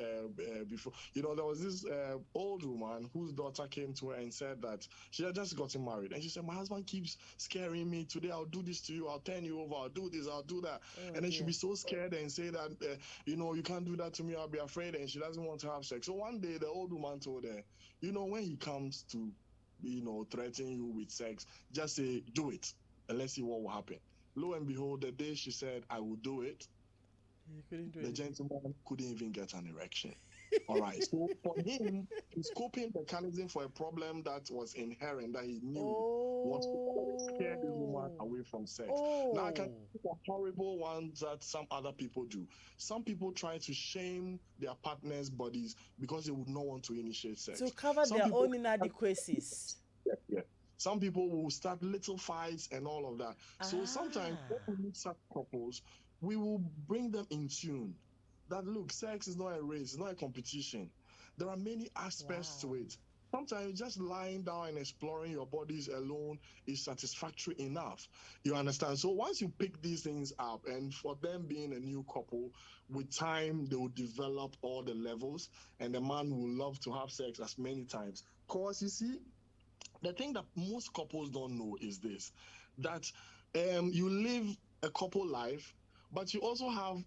before. There was this old woman whose daughter came to her and said that she had just gotten married. And she said, my husband keeps scaring me. Today I'll do this to you. I'll turn you over. I'll do this. I'll do that. And then she'll be so scared and say that, you can't do that to me. I'll be afraid. And she doesn't want to have sex. So one day the old woman told her, when he comes to, threaten you with sex, just say, do it. And let's see what will happen. Lo and behold, the day she said, I will do it, the gentleman couldn't even get an erection. All right. So for him, his coping mechanism for a problem that was inherent, that he knew, was to scare this woman away from sex. Now, I can think of horrible ones that some other people do. Some people try to shame their partner's bodies because they would not want to initiate sex. To cover their own inadequacies. Yeah. Some people will start little fights and all of that. So sometimes when we meet such couples, we will bring them in tune. That look, sex is not a race, it's not a competition. There are many aspects to it. Sometimes just lying down and exploring your bodies alone is satisfactory enough. You understand? So once you pick these things up, and for them being a new couple, with time they will develop all the levels, and the man will love to have sex as many times. Because you see, the thing that most couples don't know is this, that you live a couple life, but you also have,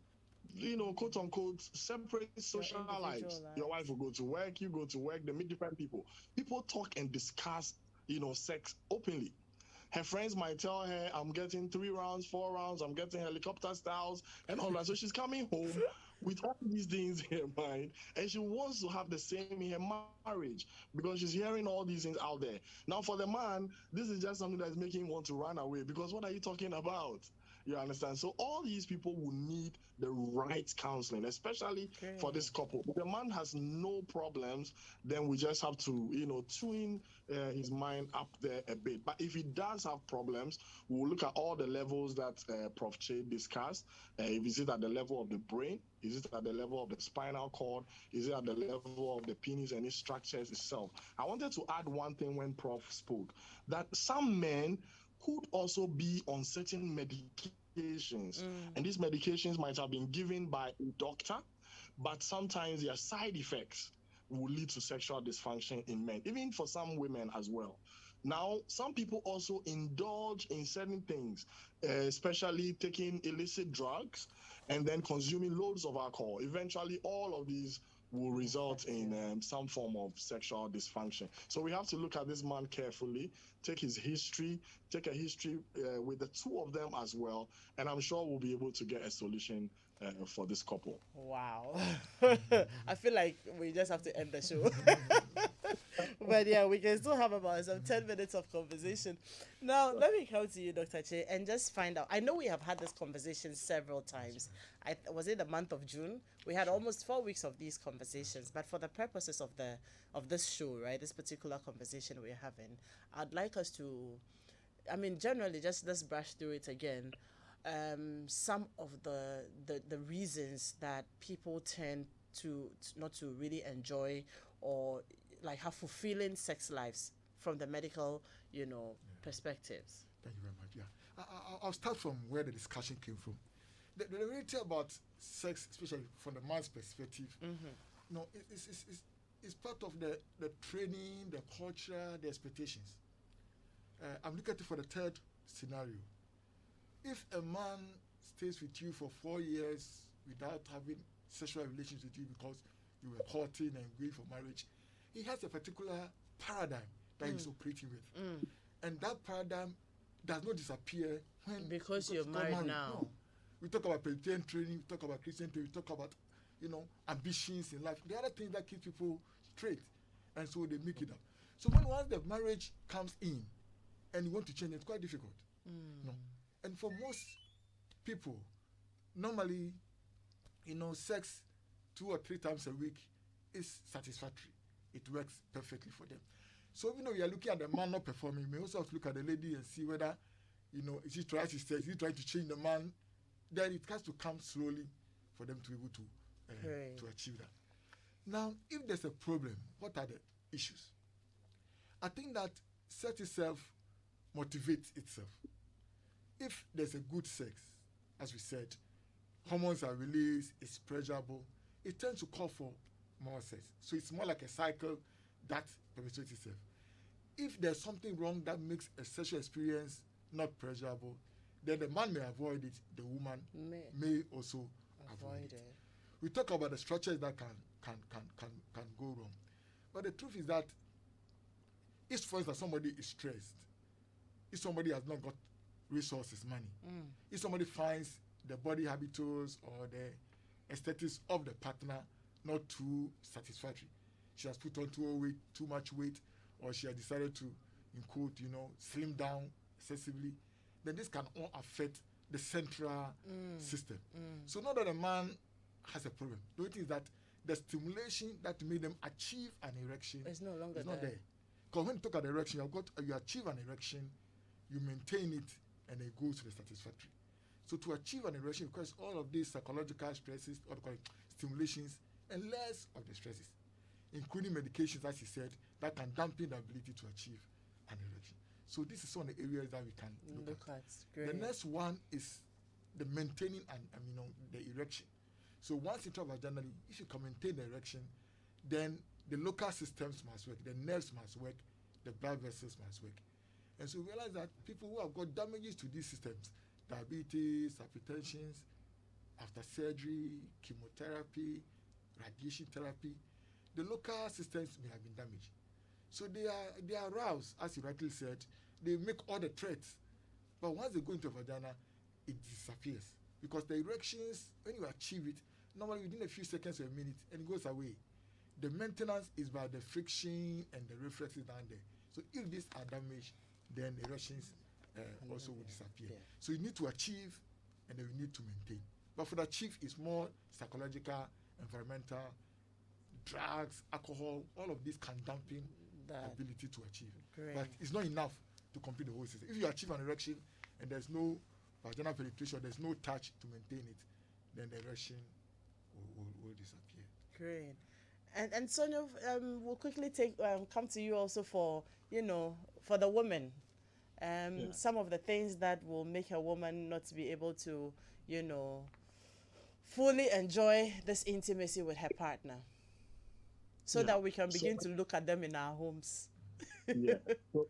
quote unquote, separate social lives. Your wife will go to work, you go to work, they meet different people. People talk and discuss, sex openly. Her friends might tell her, I'm getting 3 rounds, 4 rounds, I'm getting helicopter styles, and all that. So she's coming home with all these things in her mind, and she wants to have the same in her marriage because she's hearing all these things out there. Now, for the man, this is just something that's making him want to run away because what are you talking about? You understand? So all these people will need the right counseling, especially for this couple. If the man has no problems, then we just have to, tune his mind up there a bit. But if he does have problems, we'll look at all the levels that Prof. Che discussed. If is it at the level of the brain? Is it at the level of the spinal cord? Is it at the level of the penis and its structures itself? I wanted to add one thing when Prof spoke, that some men could also be on certain medications. And these medications might have been given by a doctor, but sometimes their side effects will lead to sexual dysfunction in men, even for some women as well. Now, some people also indulge in certain things, especially taking illicit drugs and then consuming loads of alcohol. Eventually, all of these will result in some form of sexual dysfunction. So we have to look at this man carefully, take his history, take a history with the two of them as well, and I'm sure we'll be able to get a solution for this couple. Wow. I feel like we just have to end the show. But yeah, we can still have about some 10 minutes of conversation. Now, let me come to you, Dr. Che, and just find out. I know we have had this conversation several times. Was it the month of June? We had almost 4 weeks of these conversations. But for the purposes of this show, right, this particular conversation we're having, I'd like us to, generally, just let's brush through it again. Some of the reasons that people tend to not to really enjoy or like have fulfilling sex lives from the medical, perspectives. Thank you very much. Yeah, I'll start from where the discussion came from. The reality about sex, especially from the man's perspective, it's part of the training, the culture, the expectations. I'm looking at it for the third scenario. If a man stays with you for 4 years without having sexual relations with you because you were courting and going for marriage, he has a particular paradigm that he's operating with. And that paradigm does not disappear because you're married now. No. We talk about Presbyterian training, we talk about Christian training, we talk about, ambitions in life. The other things that keep people straight. And so they make it up. So once the marriage comes in and you want to change, it's quite difficult. No. And for most people, normally, sex 2 or 3 times a week is satisfactory. It works perfectly for them. So even though you are looking at the man not performing, you may also have to look at the lady and see whether, is he trying to change the man? Then it has to come slowly for them to be able to achieve that. Now, if there's a problem, what are the issues? I think that sex itself motivates itself. If there's a good sex, as we said, hormones are released, it's pleasurable, it tends to call for more sex. So it's more like a cycle that perpetuates itself. If there's something wrong that makes a sexual experience not pleasurable, then the man may avoid it, the woman may also avoid it. We talk about the structures that can go wrong. But the truth is that if, for instance, somebody is stressed, if somebody has not got resources, money, if somebody finds the body habitus or the aesthetics of the partner not too satisfactory, she has put on too much weight, or she has decided to, in quote, slim down excessively, then this can all affect the central system. So not that a man has a problem. The only thing is that the stimulation that made them achieve an erection is no longer there. Because when you talk about erection, you achieve an erection, you maintain it, and it goes to the satisfactory. So to achieve an erection requires all of these psychological stresses, or stimulations, and less of the stresses, including medications, as he said, that can dampen the ability to achieve an erection. So this is one of the areas that we can look at. Great. The next one is the maintaining the erection. So once intravaginally, if you can maintain the erection, then the local systems must work, the nerves must work, the blood vessels must work. And so we realize that people who have got damages to these systems, diabetes, hypertension, after surgery, chemotherapy, radiation therapy, the local systems may have been damaged. So they are aroused, as you rightly said, they make all the threats. But once they go into vagina, it disappears. Because the erections, when you achieve it, normally within a few seconds or a minute, and it goes away. The maintenance is by the friction and the reflexes down there. So if these are damaged, then erections also will disappear. Yeah. So you need to achieve, and then you need to maintain. But for the achieve, it's more psychological, environmental, drugs, alcohol, all of these can dampen That. ability to achieve. Great. But it's not enough to complete the whole system. If you achieve an erection and there's no vaginal penetration, there's no touch to maintain it, then the erection will disappear. Great. And Sonia, we'll quickly come to you also for, for the women. Some of the things that will make a woman not to be able to, fully enjoy this intimacy with her partner, so that we can begin to look at them in our homes. Yeah. So,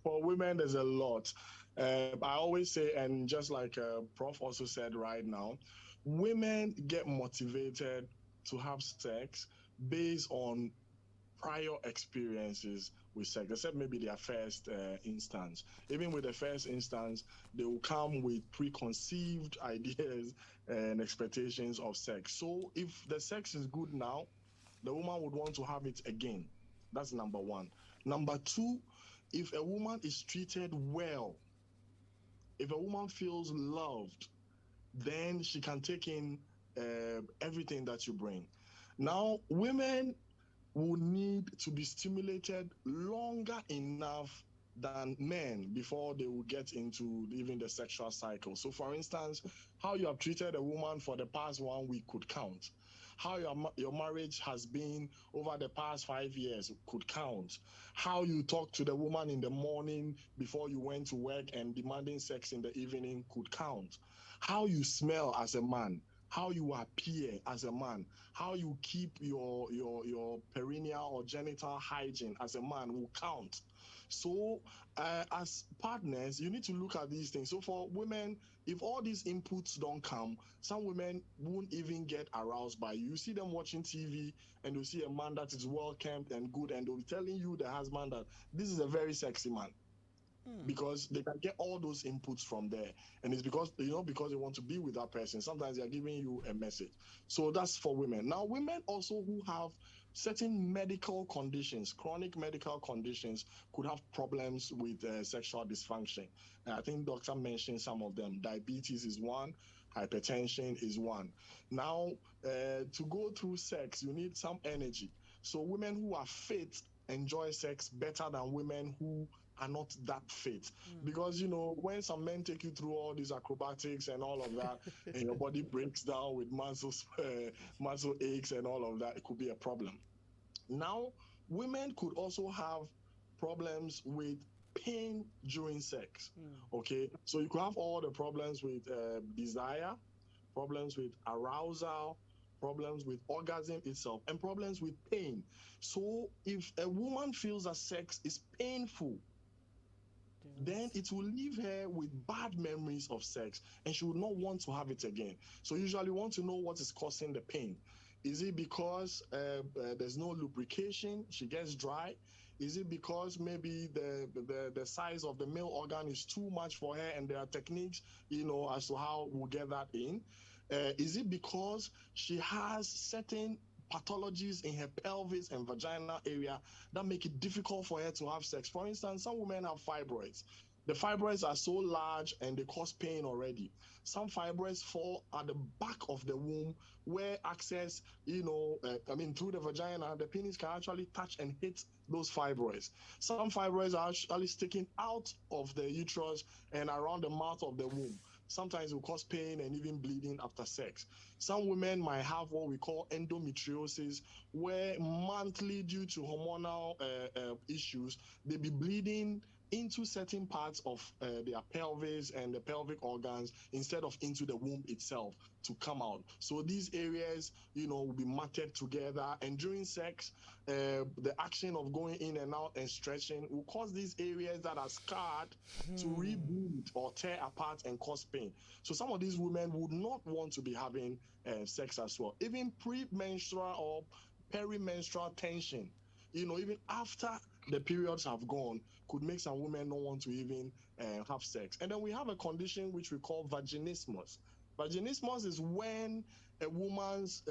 for women, there's a lot. I always say, and just like Prof also said right now, women get motivated to have sex based on prior experiences with sex, except maybe their first instance. Even with the first instance, they will come with preconceived ideas and expectations of sex. So if the sex is good now, the woman would want to have it again. That's number one. Number two, if a woman is treated well, if a woman feels loved, then she can take in everything that you bring. Now, women will need to be stimulated longer enough than men before they will get into even the sexual cycle. So, for instance, how you have treated a woman for the past 1 week could count. How your marriage has been over the past 5 years could count. How you talk to the woman in the morning before you went to work and demanding sex in the evening could count. How you smell as a man, how you appear as a man, how you keep your perineal or genital hygiene as a man will count. So as partners, you need to look at these things. So for women, if all these inputs don't come, some women won't even get aroused by you. You see them watching TV and you see a man that is well kept and good, and they'll be telling you, the husband, that this is a very sexy man. Because they can get all those inputs from there. And it's because, because they want to be with that person. Sometimes they're giving you a message. So that's for women. Now, women also who have certain medical conditions, chronic medical conditions, could have problems with sexual dysfunction. And I think doctor mentioned some of them. Diabetes is one. Hypertension is one. Now, to go through sex, you need some energy. So women who are fit enjoy sex better than women who are not that fit. Because, when some men take you through all these acrobatics and all of that, and your body breaks down with muscle aches and all of that, it could be a problem. Now, women could also have problems with pain during sex. Okay, so you could have all the problems with desire, problems with arousal, problems with orgasm itself, and problems with pain. So if a woman feels that sex is painful, then it will leave her with bad memories of sex, and she would not want to have it again. So usually want to know what is causing the pain. Is it because there's no lubrication, she gets dry? Is it because maybe the size of the male organ is too much for her, and there are techniques, as to how we'll get that in? Is it because she has certain pathologies in her pelvis and vaginal area that make it difficult for her to have sex? For instance, some women have fibroids. The fibroids are so large and they cause pain already. Some fibroids fall at the back of the womb where access, through the vagina, the penis can actually touch and hit those fibroids. Some fibroids are actually sticking out of the uterus and around the mouth of the womb. Sometimes it will cause pain and even bleeding after sex. Some women might have what we call endometriosis, where monthly, due to hormonal issues, they be bleeding into certain parts of their pelvis and the pelvic organs instead of into the womb itself to come out. So these areas, will be matted together, and during sex, the action of going in and out and stretching will cause these areas that are scarred to rebleed or tear apart and cause pain. So some of these women would not want to be having sex as well. Even premenstrual or perimenstrual tension, even after the periods have gone, could make some women not want to even have sex. And then we have a condition which we call vaginismus. Vaginismus is when a woman's,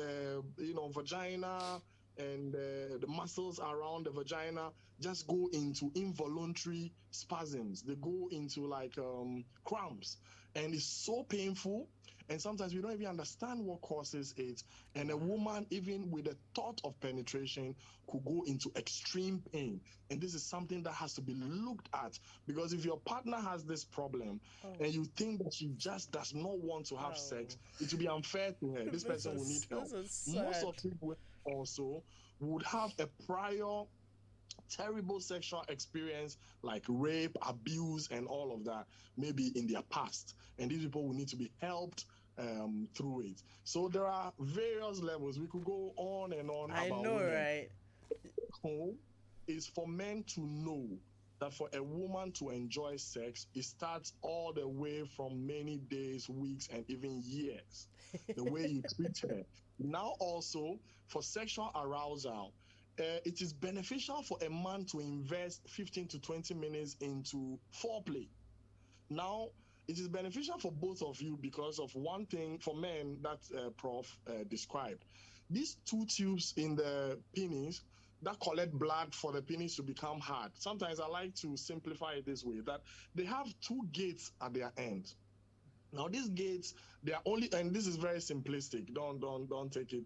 vagina and the muscles around the vagina just go into involuntary spasms. They go into like cramps, and it's so painful. And sometimes we don't even understand what causes it. And a woman, even with the thought of penetration, could go into extreme pain. And this is something that has to be looked at, because if your partner has this problem and you think that she just does not want to have sex, it will be unfair to her. This person will need help. Most of people also would have a prior terrible sexual experience like rape, abuse, and all of that, maybe in their past. And these people will need to be helped through it. So there are various levels. We could go on and on I about know, women. right? Home is for men to know that for a woman to enjoy sex, it starts all the way from many days, weeks, and even years. The way you treat her. Now also, for sexual arousal, it is beneficial for a man to invest 15 to 20 minutes into foreplay. Now, it is beneficial for both of you because of one thing for men that Prof described. These two tubes in the penis that collect blood for the penis to become hard. Sometimes I like to simplify it this way, that they have two gates at their end. Now these gates, they are only, and this is very simplistic. Don't take it.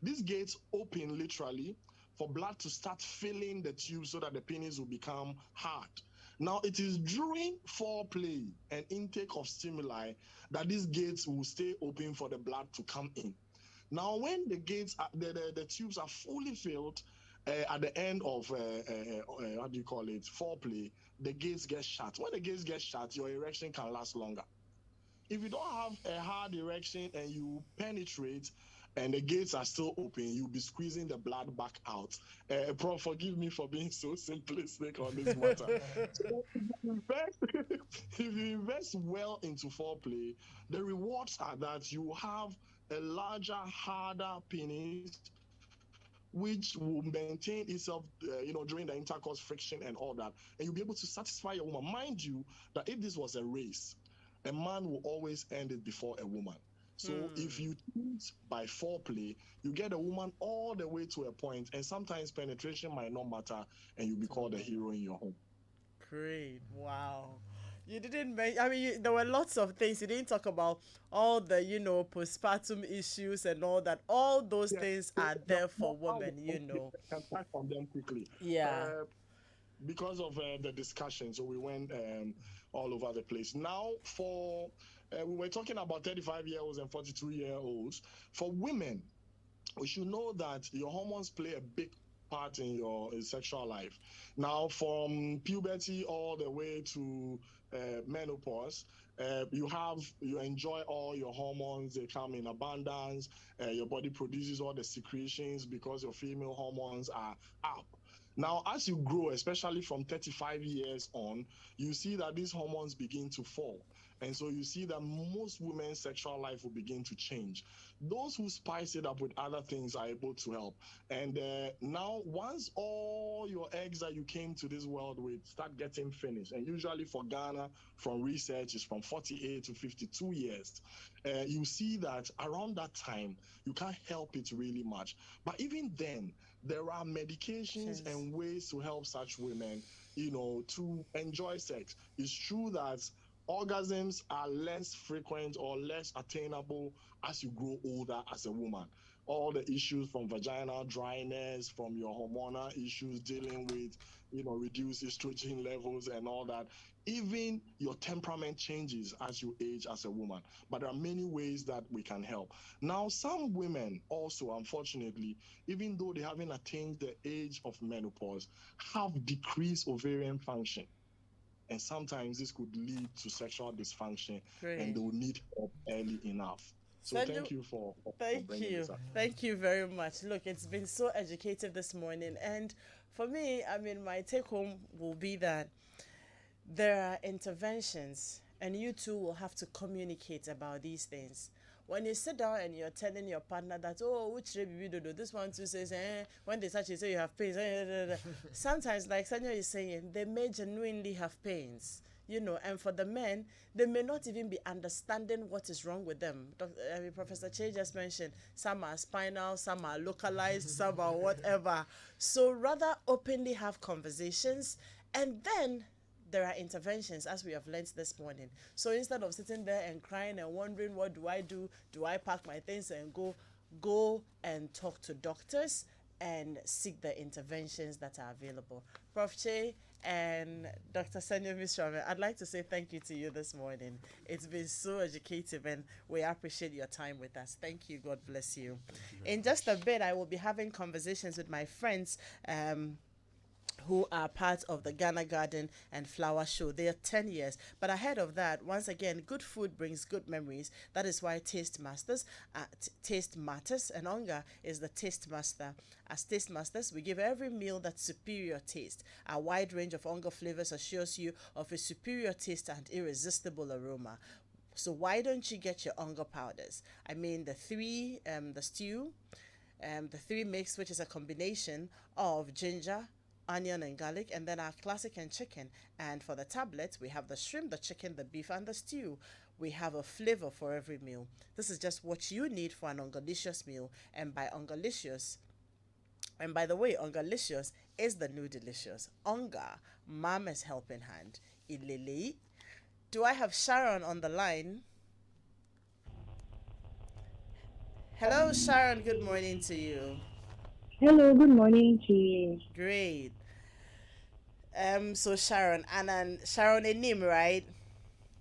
These gates open literally for blood to start filling the tube so that the penis will become hard. Now it is during foreplay and intake of stimuli that these gates will stay open for the blood to come in. Now when the gates, the tubes are fully filled, at the end of foreplay, the gates get shut. When the gates get shut, your erection can last longer. If you don't have a hard erection and you penetrate and the gates are still open, you'll be squeezing the blood back out. Prof, forgive me for being so simplistic on this matter. So if you invest well into foreplay, the rewards are that you have a larger, harder penis, which will maintain itself, during the intercourse friction and all that. And you'll be able to satisfy your woman. Mind you, that if this was a race, a man will always end it before a woman. So if you choose by foreplay, you get a woman all the way to a point, and sometimes penetration might not matter, and you'll be called a hero in your home. Great. Wow. You didn't there were lots of things. You didn't talk about all the, postpartum issues and all that. All those things are there for women, I can touch on them quickly. Yeah. Because of the discussion, so we went all over the place. Now, we were talking about 35-year-olds and 42-year-olds. For women, we should know that your hormones play a big part in your sexual life. Now, from puberty all the way to menopause, you enjoy all your hormones. They come in abundance. Your body produces all the secretions because your female hormones are up. Now, as you grow, especially from 35 years on, you see that these hormones begin to fall. And so you see that most women's sexual life will begin to change. Those who spice it up with other things are able to help. And now, once all your eggs that you came to this world with start getting finished, and usually for Ghana, from research, is from 48 to 52 years, you see that around that time, you can't help it really much. But even then, there are medications and ways to help such women, to enjoy sex. It's true that orgasms are less frequent or less attainable as you grow older as a woman. All the issues from vaginal dryness, from your hormonal issues, dealing with, reduced estrogen levels and all that. Even your temperament changes as you age as a woman. But there are many ways that we can help. Now, some women also, unfortunately, even though they haven't attained the age of menopause, have decreased ovarian function. And sometimes this could lead to sexual dysfunction. Great. And they will need help early enough. So thank you for bringing this up. Thank you very much. Look, it's been so educative this morning. And for me, my take home will be that there are interventions, and you two will have to communicate about these things. when you sit down and you're telling your partner that, oh, which baby do this one too says, when they touch you say you have pains. Sometimes, like Sanya is saying, they may genuinely have pains. And for the men, they may not even be understanding what is wrong with them. Professor Che just mentioned some are spinal, some are localized, some are whatever. So rather openly have conversations, and then there are interventions, as we have learned this morning. So instead of sitting there and crying and wondering, what do I do? Do I pack my things and go and talk to doctors and seek the interventions that are available? Prof. Che and Dr. Senyo Mishra, I'd like to say thank you to you this morning. It's been so educative, and we appreciate your time with us. Thank you. God bless you. In just a bit, I will be having conversations with my friends who are part of the Ghana Garden and Flower Show. They are 10 years. But ahead of that, once again, good food brings good memories. That is why Taste Matters, and Onga is the Taste Master. As Taste Masters, we give every meal that superior taste. A wide range of Onga flavors assures you of a superior taste and irresistible aroma. So why don't you get your Onga powders? I mean, the stew, the three mix, which is a combination of ginger, onion and garlic, and then our classic and chicken. And for the tablets, we have the shrimp, the chicken, the beef, and the stew. We have a flavor for every meal. This is just what you need for an Ongalicious meal. And by the way, Ongalicious is the new delicious. Onga, Mama's helping hand. Ilili. Do I have Sharon on the line? Hello, Sharon. Good morning to you. Hello, good morning to you. Great. So Sharon, and then Sharon Enim, right?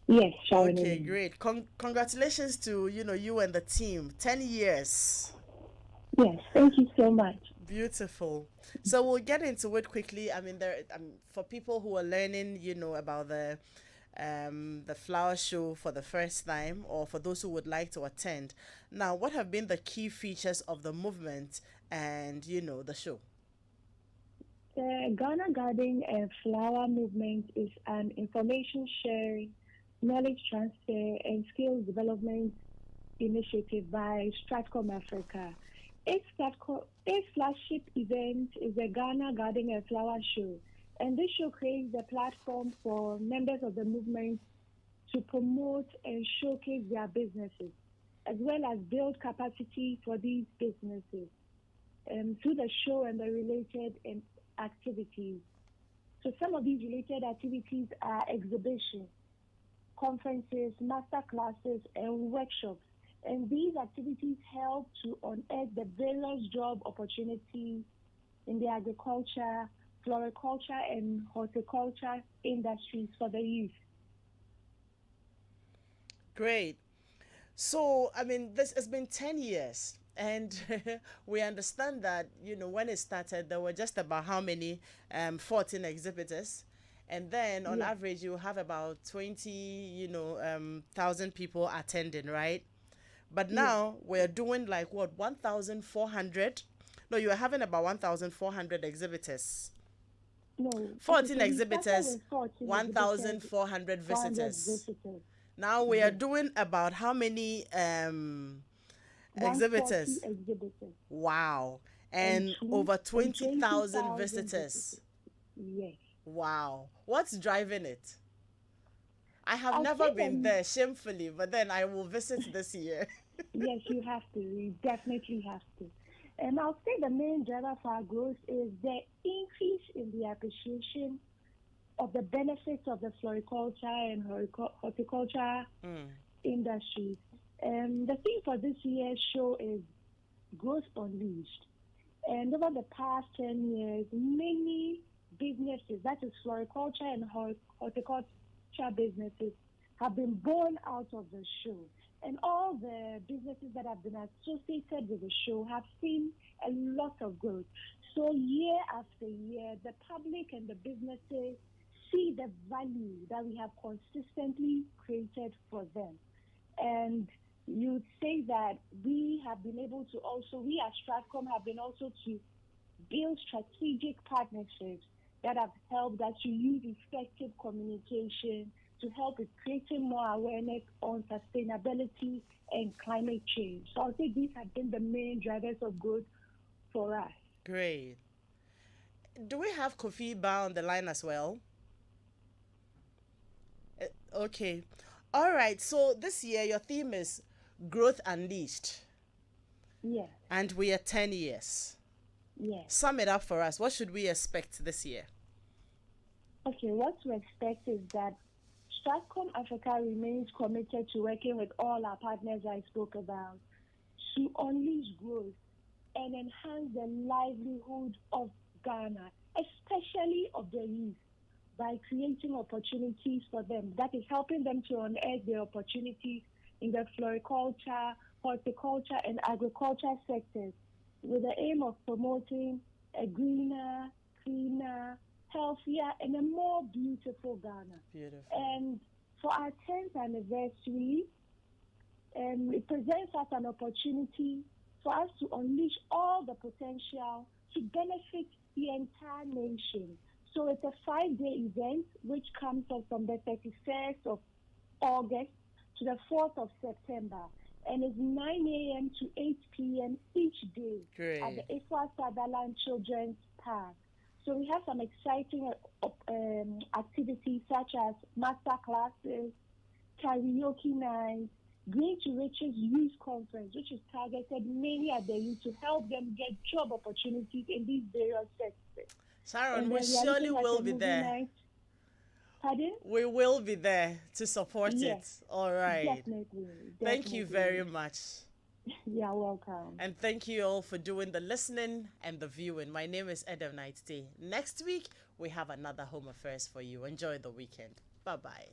Yes, Sharon Okay, Enim. great. Congratulations to you and the team. 10 years. Yes, thank you so much. Beautiful. So we'll get into it quickly. I mean, for people who are learning, about the flower show for the first time, or for those who would like to attend. Now, what have been the key features of the movement and the show? The Ghana Garden and Flower Movement is an information sharing, knowledge transfer, and skills development initiative by Stratcom Africa. Its flagship event is the Ghana Garden and Flower Show, and this show creates a platform for members of the movement to promote and showcase their businesses, as well as build capacity for these businesses through the show and the related activities. So some of these related activities are exhibitions, conferences, master classes, and workshops. And these activities help to unearth the various job opportunities in the agriculture, floriculture, and horticulture industries for the youth. Great. So, I mean, this has been 10 years. And we understand that, when it started, there were just about how many? 14 exhibitors. And then on average, you have about 20,000 people attending, right? But now we're doing like what, 1,400? No, you are having about 1,400 exhibitors. No. 14 exhibitors, 1,400 visitors. Now we are doing about how many exhibitors? Wow. And over 20,000 visitors. Yes. Wow. What's driving it? I have never been there, shamefully, but then I will visit this year. Yes, you have to. You definitely have to. And I'll say the main driver for our growth is the increase in the appreciation of the benefits of the floriculture and horticulture industries. The theme for this year's show is Growth Unleashed. And over the past 10 years, many businesses, that is floriculture and horticulture businesses, have been born out of the show. And all the businesses that have been associated with the show have seen a lot of growth. So year after year, the public and the businesses see the value that we have consistently created for them. And you'd say that we have been able to also, we as Stratcom have been also to build strategic partnerships that have helped us to use effective communication to help with creating more awareness on sustainability and climate change. So I'll say these have been the main drivers of growth for us. Great. Do we have Kofi Ba on the line as well? Okay. All right. So this year your theme is Growth Unleashed. Yes. And we are 10 years. Yes. Sum it up for us. What should we expect this year? Okay, what to expect is that Stratcom Africa remains committed to working with all our partners I spoke about to unleash growth and enhance the livelihood of Ghana, especially of the youth, by creating opportunities for them. That is helping them to unearth their opportunities in the floriculture, horticulture, and agriculture sectors with the aim of promoting a greener, cleaner, healthier, and a more beautiful Ghana. Beautiful. And for our 10th anniversary, it presents us an opportunity for us to unleash all the potential to benefit the entire nation. So it's a 5-day event which comes up from the 31st of August to the 4th of September. And it's 9 a.m. to 8 p.m. each day. Great. At the Ifwa Sutherland Children's Park. So we have some exciting activities such as master classes, karaoke nights, Green to Riches Youth Conference, which is targeted mainly at the youth to help them get job opportunities in these various sectors. Sharon, we surely will be there. Night. Pardon? We will be there to support it. All right. Definitely. Thank you very much. You're welcome. And thank you all for doing the listening and the viewing. My name is Adam Night Day. Next week, we have another Home Affairs for you. Enjoy the weekend. Bye-bye.